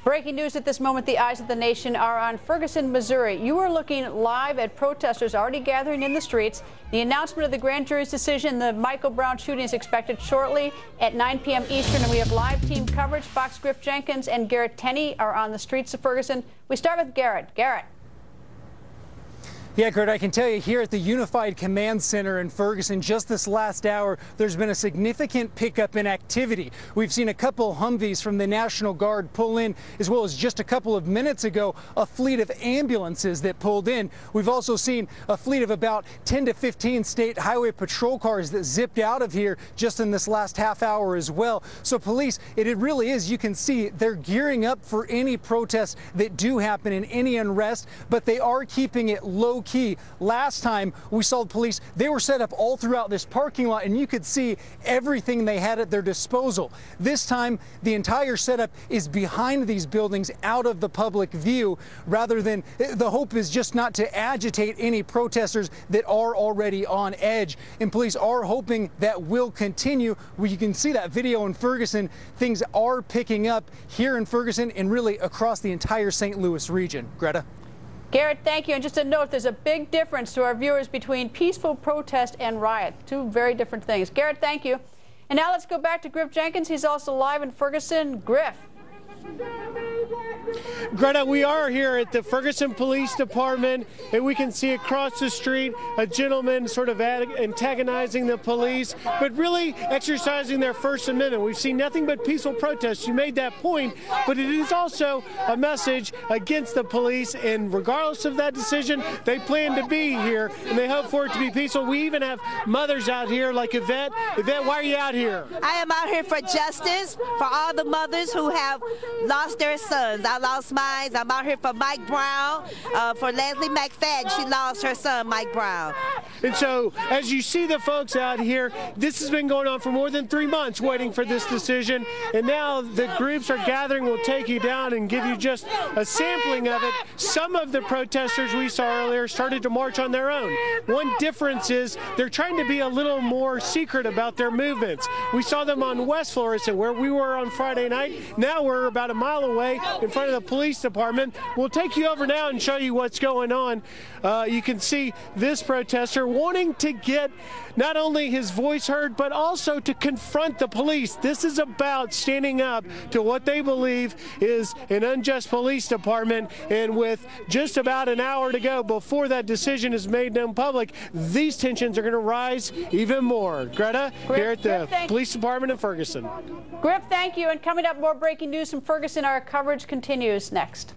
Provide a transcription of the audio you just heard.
Breaking news at this moment, the eyes of the nation are on Ferguson, Missouri. You are looking live at protesters already gathering in the streets. The announcement of the grand jury's decision, the Micheal Brown shooting, is expected shortly at 9 p.m. Eastern, and we have live team coverage. Fox Griff Jenkins and Garrett Tenney are on the streets of Ferguson. We start with Garrett. Garrett. Yeah, Kurt, I can tell you here at the Unified Command Center in Ferguson, just this last hour, there's been a significant pickup in activity. We've seen a couple Humvees from the National Guard pull in, as well as just a couple of minutes ago, a fleet of ambulances that pulled in. We've also seen a fleet of about 10 to 15 state highway patrol cars that zipped out of here just in this last half hour as well. So police, it really is, you can see they're gearing up for any protests that do happen and any unrest, but they are keeping it low key. Last time we saw the police, they were set up all throughout this parking lot, and you could see everything they had at their disposal. This time, the entire setup is behind these buildings, out of the public view, rather than, the hope is just not to agitate any protesters that are already on edge. And police are hoping that will continue. Well, you can see that video in Ferguson. Things are picking up here in Ferguson and really across the entire St. Louis region. Greta? Garrett, thank you. And just a note, there's a big difference to our viewers between peaceful protest and riot. Two very different things. Garrett, thank you. And now let's go back to Griff Jenkins. He's also live in Ferguson. Griff. Greta, we are here at the Ferguson Police Department, and we can see across the street a gentleman sort of antagonizing the police, but really exercising their First Amendment. We've seen nothing but peaceful protests. You made that point, but it is also a message against the police, and regardless of that decision, they plan to be here, and they hope for it to be peaceful. We even have mothers out here like Yvette. Yvette, why are you out here? I am out here for justice, for all the mothers who have lost their sons. I lost mine. I'm out here for Mike Brown, for Leslie McFadden. She lost her son, Mike Brown. And so, as you see the folks out here, this has been going on for more than 3 months, waiting for this decision. And now the groups are gathering. We'll take you down and give you just a sampling of it. Some of the protesters we saw earlier started to march on their own. One difference is they're trying to be a little more secret about their movements. We saw them on West Florissant, where we were on Friday night. Now we're about a mile away in front of the police department. We'll take you over now and show you what's going on. You can see this protester wanting to get not only his voice heard, but also to confront the police. This is about standing up to what they believe is an unjust police department. And with just about an hour to go before that decision is made known public, these tensions are going to rise even more. Greta, here at the police department in Ferguson. Griff, thank you. And coming up, more breaking news from Ferguson. Our coverage continues next.